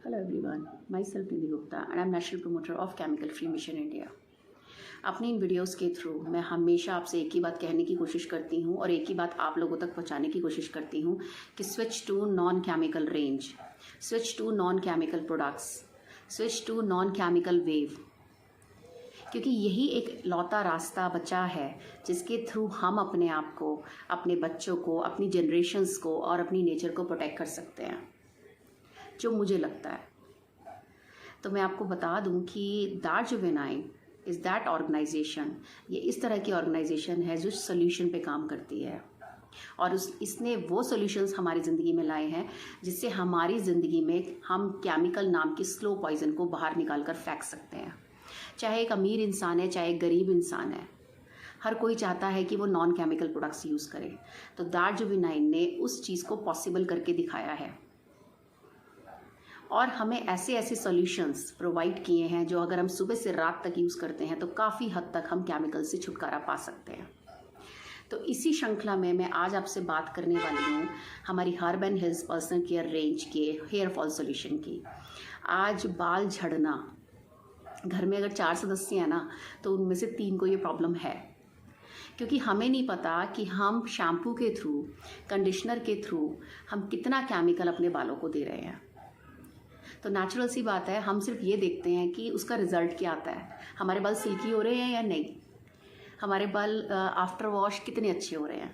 Hello everyone, myself Nidhi Gupta and I'm National Promoter of Chemical Free Mission India. अपनी इन videos के through मैं हमेशा आपसे एक ही बात कहने की कोशिश करती हूँ और एक ही बात आप लोगों तक पहुँचाने की कोशिश करती हूँ कि switch to non chemical range, switch to non chemical products, switch to non chemical wave, क्योंकि यही एक लौता रास्ता बचा है जिसके थ्रू हम अपने आप को, अपने बच्चों को, अपनी जनरेशन्स को और अपनी नेचर को प्रोटेक्ट कर सकते हैं, जो मुझे लगता है। तो मैं आपको बता दूं कि दार्जिलिंग इज़ दैट ऑर्गेनाइजेशन, ये इस तरह की ऑर्गेनाइजेशन है जो सोल्यूशन पे काम करती है और इसने वो सॉल्यूशंस हमारी ज़िंदगी में लाए हैं जिससे हमारी ज़िंदगी में हम केमिकल नाम की स्लो पॉइजन को बाहर निकाल कर फेंक सकते हैं। चाहे एक अमीर इंसान है, चाहे एक गरीब इंसान है, हर कोई चाहता है कि वो नॉन केमिकल प्रोडक्ट्स यूज़ करे। तो दार्जिलिंग ने उस चीज़ को पॉसिबल करके दिखाया है और हमें ऐसे ऐसे सॉल्यूशंस प्रोवाइड किए हैं जो अगर हम सुबह से रात तक यूज़ करते हैं तो काफ़ी हद तक हम केमिकल से छुटकारा पा सकते हैं। तो इसी श्रृंखला में मैं आज आपसे बात करने वाली हूँ हमारी herb and hills personal care range के हेयर फॉल सॉल्यूशन की। आज बाल झड़ना, घर में अगर 4 सदस्य हैं ना तो उनमें से 3 को ये प्रॉब्लम है, क्योंकि हमें नहीं पता कि हम शैम्पू के थ्रू, कंडीशनर के थ्रू हम कितना केमिकल अपने बालों को दे रहे हैं। तो नेचुरल सी बात है, हम सिर्फ ये देखते हैं कि उसका रिजल्ट क्या आता है, हमारे बाल सिल्की हो रहे हैं या नहीं, हमारे बाल आफ्टर वॉश कितने अच्छे हो रहे हैं।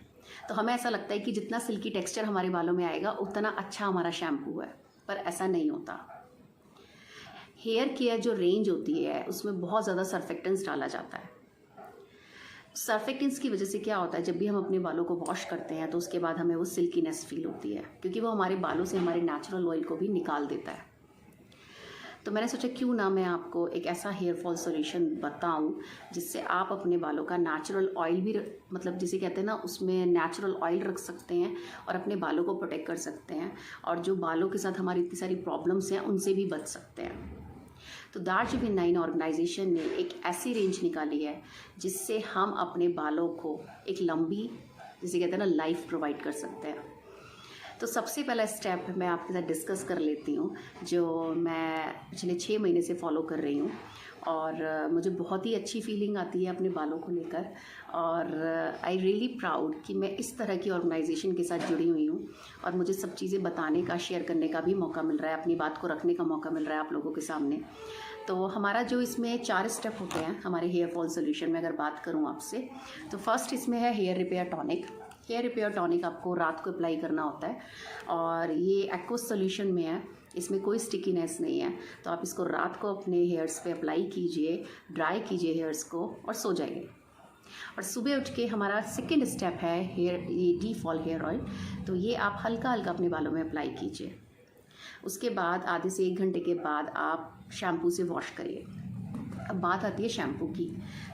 तो हमें ऐसा लगता है कि जितना सिल्की टेक्सचर हमारे बालों में आएगा उतना अच्छा हमारा शैम्पू है, पर ऐसा नहीं होता। हेयर केयर जो रेंज होती है उसमें बहुत ज़्यादा सर्फेक्टेंट्स डाला जाता है। सर्फेक्टेंट्स की वजह से क्या होता है, जब भी हम अपने बालों को वॉश करते हैं तो उसके बाद हमें वो सिल्कीनेस फील होती है, क्योंकि वो हमारे बालों से हमारे नेचुरल ऑयल को भी निकाल देता है। तो मैंने सोचा क्यों ना मैं आपको एक ऐसा हेयर फॉल सॉल्यूशन बताऊं जिससे आप अपने बालों का नेचुरल ऑयल भी, मतलब जिसे कहते हैं ना, उसमें नेचुरल ऑयल रख सकते हैं और अपने बालों को प्रोटेक्ट कर सकते हैं और जो बालों के साथ हमारी इतनी सारी प्रॉब्लम्स हैं उनसे भी बच सकते हैं। तो दार्जिलिंग ऑर्गेनाइजेशन ने एक ऐसी रेंज निकाली है जिससे हम अपने बालों को एक लंबी, जिसे कहते हैं ना, लाइफ प्रोवाइड कर सकते हैं। तो सबसे पहला स्टेप मैं आपके साथ डिस्कस कर लेती हूँ, जो मैं पिछले 6 महीने से फॉलो कर रही हूँ और मुझे बहुत ही अच्छी फीलिंग आती है अपने बालों को लेकर और आई रियली प्राउड कि मैं इस तरह की ऑर्गेनाइजेशन के साथ जुड़ी हुई हूँ और मुझे सब चीज़ें बताने का, शेयर करने का भी मौका मिल रहा है, अपनी बात को रखने का मौका मिल रहा है आप लोगों के सामने। तो हमारा जो इसमें 4 स्टेप होते हैं हमारे हेयर फॉल सोल्यूशन में, अगर बात करूँ आपसे, तो फर्स्ट इसमें है hair repair tonic. Hair repair tonic आपको रात को अप्लाई करना होता है और ये एक्वस सोल्यूशन में है, इसमें कोई स्टिकीनेस नहीं है। तो आप इसको रात को अपने हेयर्स पे अप्लाई कीजिए, ड्राई कीजिए हेयर्स को और सो जाइए। और सुबह उठ के हमारा सेकेंड स्टेप है ये डी फॉल हेयर ऑयल। तो ये आप हल्का हल्का अपने बालों में अप्लाई कीजिए। उसके बाद आधे से 1 घंटे के बाद आप शैम्पू से वॉश करिए। अब बात आती है शैम्पू की।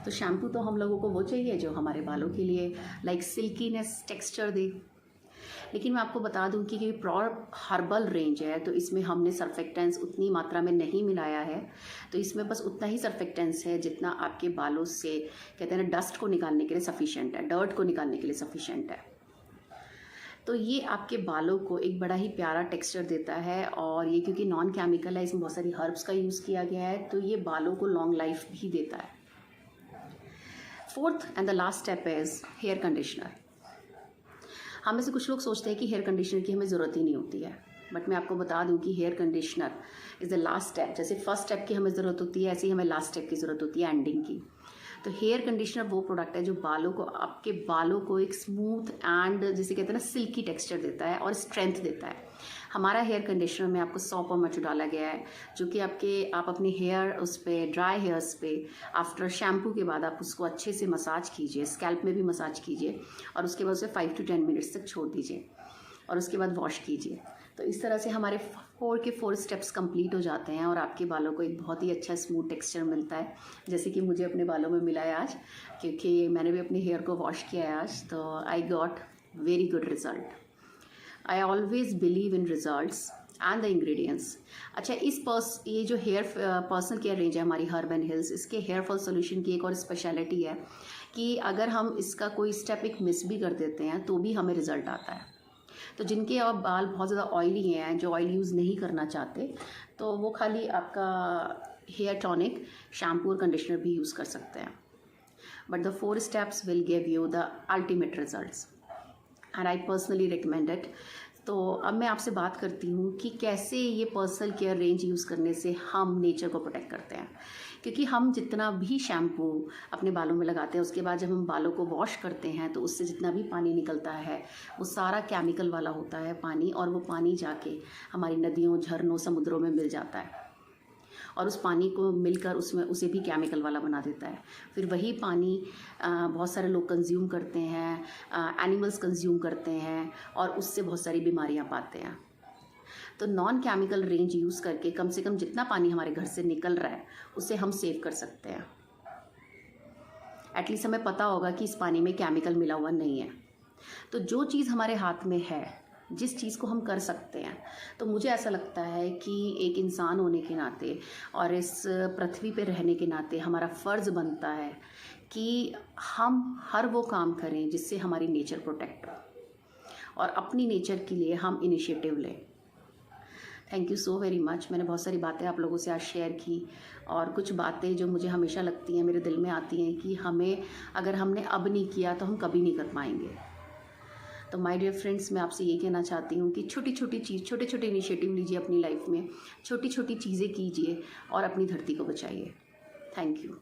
तो शैम्पू तो हम लोगों को वो चाहिए जो हमारे बालों के लिए लाइक सिल्कीनेस टेक्सचर दे, लेकिन मैं आपको बता दूं कि प्योर हर्बल रेंज है तो इसमें हमने सर्फेक्टेंट्स उतनी मात्रा में नहीं मिलाया है। तो इसमें बस उतना ही सर्फेक्टेंट्स है जितना आपके बालों से, कहते हैं ना, डस्ट को निकालने के लिए सफिशेंट है, डर्ट को निकालने के लिए सफिशेंट है। तो ये आपके बालों को एक बड़ा ही प्यारा टेक्सचर देता है और ये क्योंकि नॉन केमिकल है, इसमें बहुत सारी हर्ब्स का यूज़ किया गया है, तो ये बालों को लॉन्ग लाइफ भी देता है। Fourth and the last step is here conditioner. हम में से कुछ लोग सोचते हैं कि हेयर कंडीशनर की हमें ज़रूरत ही नहीं होती है, बट मैं आपको बता दूं कि hair conditioner is the last step. जैसे फर्स्ट स्टेप की हमें ज़रूरत होती है, ऐसे ही हमें लास्ट स्टेप की ज़रूरत होती है, एंडिंग की। तो हेयर कंडीशनर वो प्रोडक्ट है जो बालों को, आपके बालों को एक स्मूथ एंड, जिसे कहते हैं ना, सिल्की टेक्सचर देता है और स्ट्रेंथ देता है। हमारा हेयर कंडीशनर में आपको सौंफ और मचू डाला गया है, जो कि आप अपने हेयर, उस पर ड्राई हेयर्स पे आफ्टर शैम्पू के बाद आप उसको अच्छे से मसाज कीजिए, स्कैल्प में भी मसाज कीजिए और उसके बाद उसे 5 to 10 मिनट्स तक छोड़ दीजिए और उसके बाद वॉश कीजिए। तो इस तरह से हमारे 4 स्टेप्स कंप्लीट हो जाते हैं और आपके बालों को एक बहुत ही अच्छा स्मूथ टेक्सचर मिलता है, जैसे कि मुझे अपने बालों में मिला है आज, क्योंकि मैंने भी अपने हेयर को वॉश किया है आज। तो I got very good result. I always believe in results and the ingredients. अच्छा, ये जो हेयर पर्सनल केयर रेंज है हमारी हर्ब एंड हिल्स, इसके हेयर फॉल सोल्यूशन की एक और स्पेशलिटी है कि अगर हम इसका कोई स्टेप एक मिस भी कर देते हैं तो भी हमें रिजल्ट आता है। तो जिनके अब बाल बहुत ज़्यादा ऑयली हैं, जो ऑयल यूज़ नहीं करना चाहते, तो वो खाली आपका हेयर टॉनिक, शैम्पू और कंडीशनर भी यूज़ कर सकते हैं। But the 4 steps will give you the ultimate results and I personally recommend it. तो अब मैं आपसे बात करती हूँ कि कैसे ये पर्सनल केयर रेंज यूज़ करने से हम नेचर को प्रोटेक्ट करते हैं। क्योंकि हम जितना भी शैम्पू अपने बालों में लगाते हैं, उसके बाद जब हम बालों को वॉश करते हैं तो उससे जितना भी पानी निकलता है वो सारा केमिकल वाला होता है पानी, और वो पानी जाके हमारी नदियों, झरनों, समुद्रों में मिल जाता है और उस पानी को मिलकर उसमें उसे भी केमिकल वाला बना देता है। फिर वही पानी बहुत सारे लोग कंज्यूम करते हैं, एनिमल्स कंज्यूम करते हैं और उससे बहुत सारी बीमारियां पाते हैं। तो नॉन केमिकल रेंज यूज़ करके कम से कम जितना पानी हमारे घर से निकल रहा है उसे हम सेव कर सकते हैं। एटलीस्ट हमें पता होगा कि इस पानी में केमिकल मिला हुआ नहीं है। तो जो चीज़ हमारे हाथ में है, जिस चीज़ को हम कर सकते हैं, तो मुझे ऐसा लगता है कि एक इंसान होने के नाते और इस पृथ्वी पे रहने के नाते हमारा फ़र्ज़ बनता है कि हम हर वो काम करें जिससे हमारी नेचर प्रोटेक्ट हो और अपनी नेचर के लिए हम इनिशिएटिव लें। Thank you so very much. मैंने बहुत सारी बातें आप लोगों से आज शेयर की और कुछ बातें जो मुझे हमेशा लगती हैं, मेरे दिल में आती हैं कि हमें, अगर हमने अब नहीं किया तो हम कभी नहीं कर पाएंगे। तो माय डियर फ्रेंड्स, मैं आपसे ये कहना चाहती हूँ कि छोटी छोटी चीज़, छोटे छोटे इनिशिएटिव लीजिए अपनी लाइफ में, छोटी छोटी चीज़ें कीजिए और अपनी धरती को बचाइए। Thank you.